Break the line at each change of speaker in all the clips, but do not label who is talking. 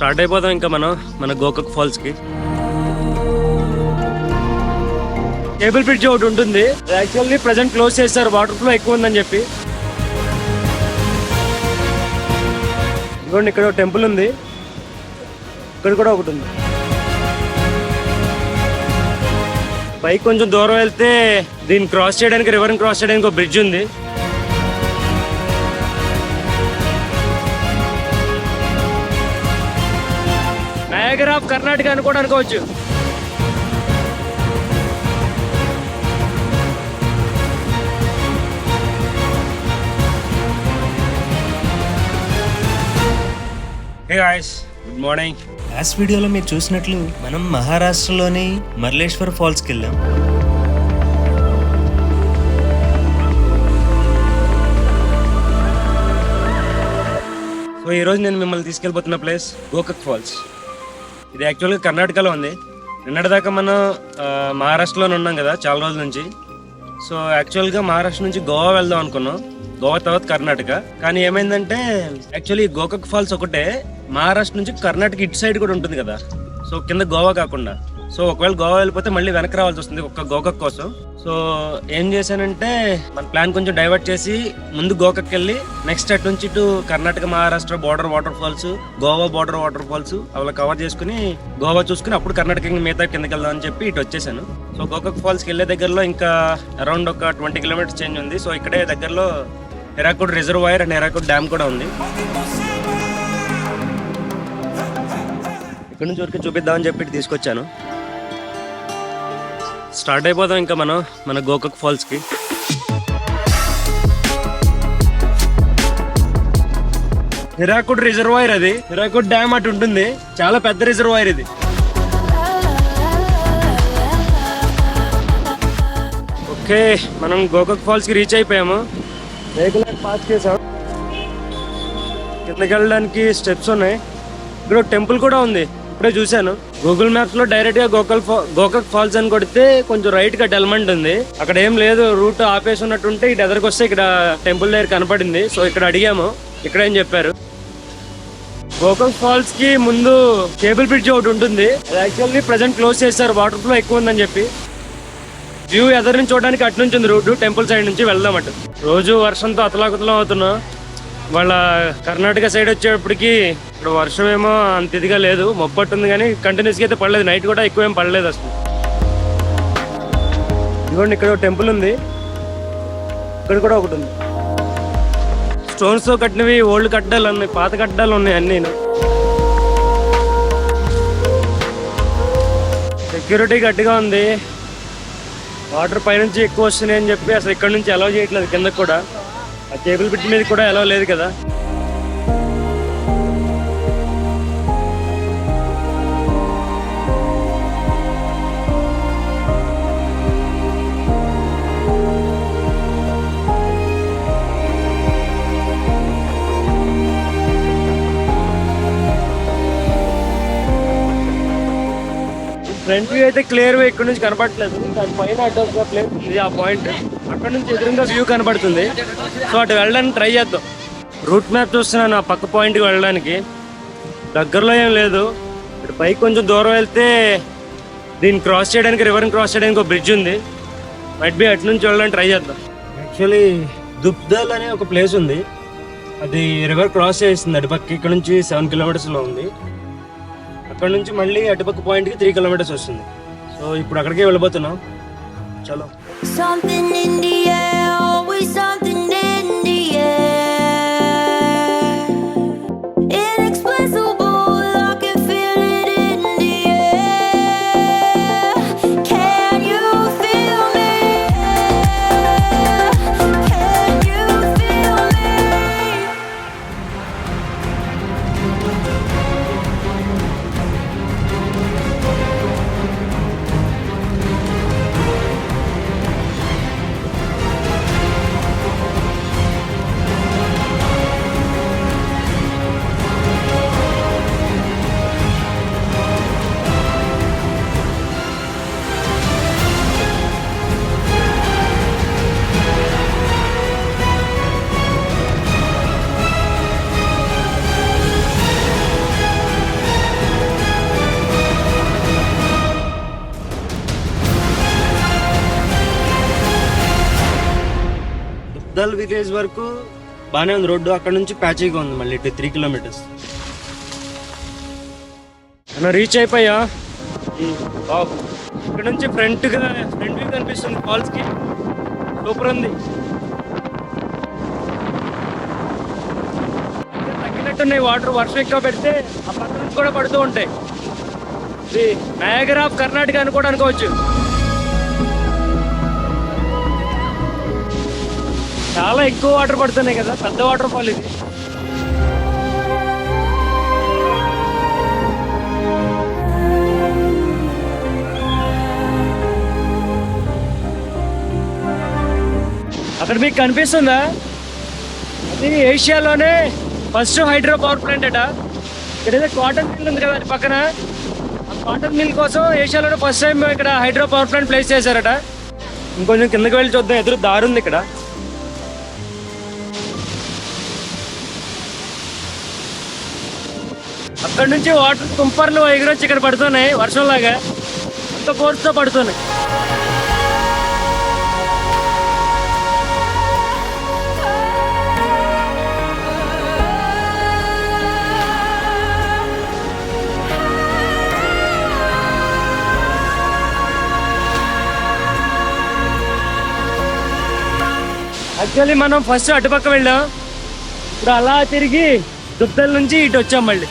Start అయిపోతాం ఇంకా మనం మన గోకక్ ఫాల్స్ కి. కేబుల్ బ్రిడ్జ్ ఒకటి ఉంటుంది, యాక్చువల్లీ ప్రెసెంట్ క్లోజ్ చేస్తారు వాటర్ ఫ్లో ఎక్కువ ఉందని చెప్పి. ఇదిగోండి ఇక్కడ టెంపుల్ ఉంది, ఇక్కడ కూడా ఒకటి ఉంది. పైకి కొంచెం దూరం వెళ్తే దీన్ని క్రాస్ చేయడానికి, రివర్ని క్రాస్ చేయడానికి ఒక బ్రిడ్జ్ ఉంది. నయాగరా ఆఫ్ కర్ణాటక అని కూడా అనుకోవచ్చు. Hey guys, good morning.
Last వీడియోలో మీరు చూసినట్లు మనం మహారాష్ట్రలోని మర్లేశ్వర్ ఫాల్స్కి వెళ్ళాం.
సో ఈరోజు నేను మిమ్మల్ని తీసుకెళ్ళిపోతున్న ప్లేస్ గోకక్ ఫాల్స్. ఇది యాక్చువల్గా కర్ణాటకలో ఉంది. నిన్నటిదాకా మనం మహారాష్ట్రలోనే ఉన్నాం కదా చాలా రోజుల నుంచి. సో యాక్చువల్గా మహారాష్ట్ర నుంచి గోవా వెళ్దాం అనుకున్నాం, గోవా తర్వాత కర్ణాటక. కానీ ఏమైందంటే యాక్చువల్లీ గోకక్ ఫాల్స్ ఒకటే మహారాష్ట్ర నుంచి కర్ణాటక ఇటు సైడ్ కూడా ఉంటుంది కదా, సో కింద గోవా కాకుండా. సో ఒకవేళ గోవా వెళ్ళిపోతే మళ్ళీ వెనక్కి రావాల్సి వస్తుంది ఒక్క గోకక్ కోసం. సో ఏం చేశానంటే మన ప్లాన్ కొంచెం డైవర్ట్ చేసి ముందు గోకక్ వెళ్ళి నెక్స్ట్ అటు నుంచి ఇటు Karnataka Maharashtra border waterfalls, Goa border waterfalls అలా కవర్ చేసుకుని గోవా చూసుకుని అప్పుడు కర్ణాటక మిగతా కిందకి వెళ్దాం అని చెప్పి ఇటు వచ్చేసాను. సో గోకక్ ఫాల్స్కి వెళ్ళే దగ్గరలో ఇంకా అరౌండ్ ఒక 20 కిలోమీటర్స్ చేంజ్ ఉంది. సో ఇక్కడే దగ్గరలో హెరాకుడ్ రిజర్వాయర్ అండ్ హెరాకుడ్ డ్యామ్ కూడా ఉంది. ఇక్కడ నుంచి వరకు చూపిద్దామని చెప్పి తీసుకొచ్చాను. స్టార్ట్ అయిపోదాం ఇంకా మనం మన గోకక్ ఫాల్స్కి. హిరాకుడ్ రిజర్వాయర్, అది హిరాకుడ్ డ్యామ్ అటు ఉంటుంది, చాలా పెద్ద రిజర్వాయర్ ఇది. ఓకే, మనం గోకక్ ఫాల్స్కి రీచ్ అయిపోయాము. వెహికల్ పాస్ చేసాం. కిందకి వెళ్ళడానికి స్టెప్స్ ఉన్నాయి. ఇక్కడ టెంపుల్ కూడా ఉంది, ఇప్పుడే చూశాను. గూగుల్ మ్యాప్స్ లో డైరెక్ట్ గా గోకక్ ఫాల్స్ అని కొడితే కొంచెం రైట్ గా డెల్మంట్ ఉంది, అక్కడ ఏం లేదు, రూట్ ఆపేసి ఉన్నట్టుంటే ఇటు ఎదరికి వస్తే ఇక్కడ టెంపుల్ దగ్గర కనపడింది. సో ఇక్కడ అడిగాము, ఇక్కడ ఏం చెప్పారు, గోకక్ ఫాల్స్ కి ముందు కేబుల్ బ్రిడ్జ్ ఒకటి ఉంటుంది, అది యాక్చువల్లీ ప్రెసెంట్ క్లోజ్ చేస్తారు వాటర్ ఫ్లో ఎక్కువ ఉందని చెప్పి. వ్యూ ఎదరి నుంచి చూడడానికి అటు నుంచి ఉంది రూట్, టెంపుల్ సైడ్ నుంచి వెళ్దాం అటు. రోజు వర్షంతో అతలాకుతలం అవుతున్నాం. వాళ్ళ కర్ణాటక సైడ్ వచ్చేటప్పటికి ఇక్కడ వర్షం ఏమో అంత ఇదిగా లేదు, మొప్పట్టుంది కానీ కంటిన్యూస్గా అయితే పడలేదు. నైట్ కూడా ఎక్కువ ఏం పడలేదు అసలు. ఇదిగోండి ఇక్కడ టెంపుల్ ఉంది, ఇక్కడ కూడా ఒకటి ఉంది. స్టోన్స్ తో కట్టినవి ఓల్డ్ కట్టడాలు ఉన్నాయి, పాత కట్టడాలు ఉన్నాయి అన్నీ. సెక్యూరిటీ గట్టిగా ఉంది. వాటర్ పైనుంచి ఎక్కువ వస్తున్నాయి అని చెప్పి అసలు ఇక్కడ నుంచి అలౌ చేయట్లేదు కిందకు కూడా. ఆ కేబుల్ బ్రిడ్జ్ మీద కూడా అలౌ లేదు కదా. ఫ్రంట్ వ్యూ అయితే క్లియర్ గా ఇక్కడ నుంచి కనపడట్లేదు, దాని పైన అడ్డంగా ప్లేస్ ఉంది ఆ పాయింట్, అక్కడ నుంచి ఎదురుగా వ్యూ కనపడుతుంది. సో అటు వెళ్ళడానికి ట్రై చేద్దాం. రూట్ మ్యాప్ చూస్తున్నాను ఆ పక్క పాయింట్కి వెళ్ళడానికి, దగ్గరలో ఏం లేదు. ఇటు పైకి కొంచెం దూరం వెళ్తే దీన్ని క్రాస్ చేయడానికి, రివర్ని క్రాస్ చేయడానికి ఒక బ్రిడ్జ్ ఉంది, మైట్ బి అటు నుంచి వెళ్ళడానికి ట్రై చేద్దాం. యాక్చువల్లీ దుప్దల్ అనే ఒక ప్లేస్ ఉంది, అది రివర్ క్రాస్ చేస్తుంది అటుపక్క. ఇక్కడ నుంచి 7 కిలోమీటర్స్లో ఉంది. అక్కడ నుంచి మళ్ళీ అటుపక్క పాయింట్కి 3 కిలోమీటర్స్ వస్తుంది. సో ఇప్పుడు అక్కడికే వెళ్ళిపోతున్నాం. చలో. Something in the air, always something in the air. Inexplicable, I can feel it in the air. Can you feel me? Can you feel me? Duddal village వరకు బాగానే ఉంది రోడ్డు, అక్కడ నుంచి ప్యాచీగా ఉంది మళ్ళీ 3 కిలోమీటర్స్. మనం రీచ్ అయిపోయా. ఇక్కడ నుంచి ఫ్రంట్ వ్యూ కనిపిస్తుంది ఫాల్స్ కి, సూపర్ ఉంది. తగ్గినట్టున్నాయి వాటర్, వర్షం ఎక్కువ పెడితే ఆ పక్క నుంచి కూడా పడుతూ ఉంటాయి. ఇది నయాగరా ఆఫ్ కర్ణాటక అని కూడా అనుకోవచ్చు. చాలా ఎక్కువ వాటర్ పడుతున్నాయి కదా, పెద్ద వాటర్ ఫాల్ ఇది. అక్కడ మీకు కనిపిస్తుందా, అది ఏషియాలోనే ఫస్ట్ హైడ్రో పవర్ ప్లాంట్ అట. ఇక్కడ కాటన్ మిల్ ఉంది కదా పక్కన, ఆ కాటన్ మిల్ కోసం ఏషియాలోనే ఫస్ట్ టైం ఇక్కడ హైడ్రో పవర్ ప్లాంట్ ప్లేస్ చేశారట. ఇంకొంచెం కిందకి వెళ్ళి చూద్దాం, ఎదురు దారి ఉంది ఇక్కడ. అక్కడ నుంచి వాటర్ తుంపర్లు ఎగురొచ్చి ఇక్కడ పడుతున్నాయి వర్షంలాగా, అంత ఫోర్స్తో పడుతున్నాయి. యాక్చువల్లీ మనం ఫస్ట్ అటుపక్క వెళ్ళాం, ఇప్పుడు అలా తిరిగి దుద్దల్ నుంచి ఇటు వచ్చాం మళ్ళీ.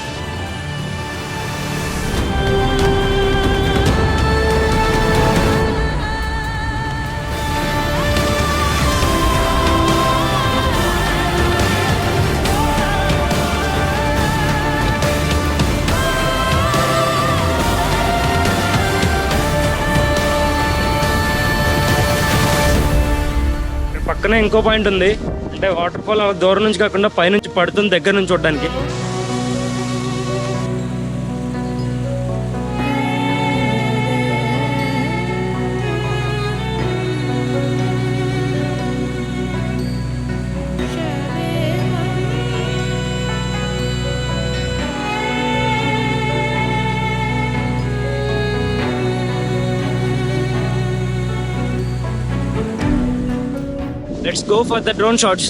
పక్కనే ఇంకో పాయింట్ ఉంది, అంటే వాటర్ ఫాల్ దూరం నుంచి కాకుండా పైనుంచి పడుతుంది దగ్గర నుంచి చూడడానికి. Let's go for the drone shots.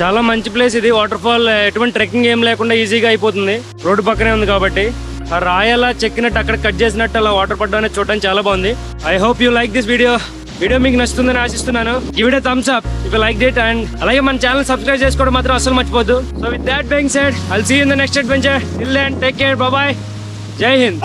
చాలా మంచి ప్లేస్ ఇది. వాటర్ ఫాల్ ఎటువంటి ట్రెక్కింగ్ ఏం లేకుండా ఈజీగా అయిపోతుంది, రోడ్డు పక్కనే ఉంది కాబట్టి. ఆ రాయలా చెక్కినట్టు అక్కడ కట్ చేసినట్టు అలా వాటర్ పడ్డా చూడడానికి చాలా బాగుంది. I hope you like this video మీకు నచ్చుతుందని ఆశిస్తున్నాను. Give it a thumbs up if you like it, and అలాగే మన ఛానల్ సబ్స్క్రైబ్ చేసుకోవడం మాత్రం అసలు మర్చిపోద్దు. So with that being said, I'll see you in the next adventure. Till then take care, bye bye, Jai Hind.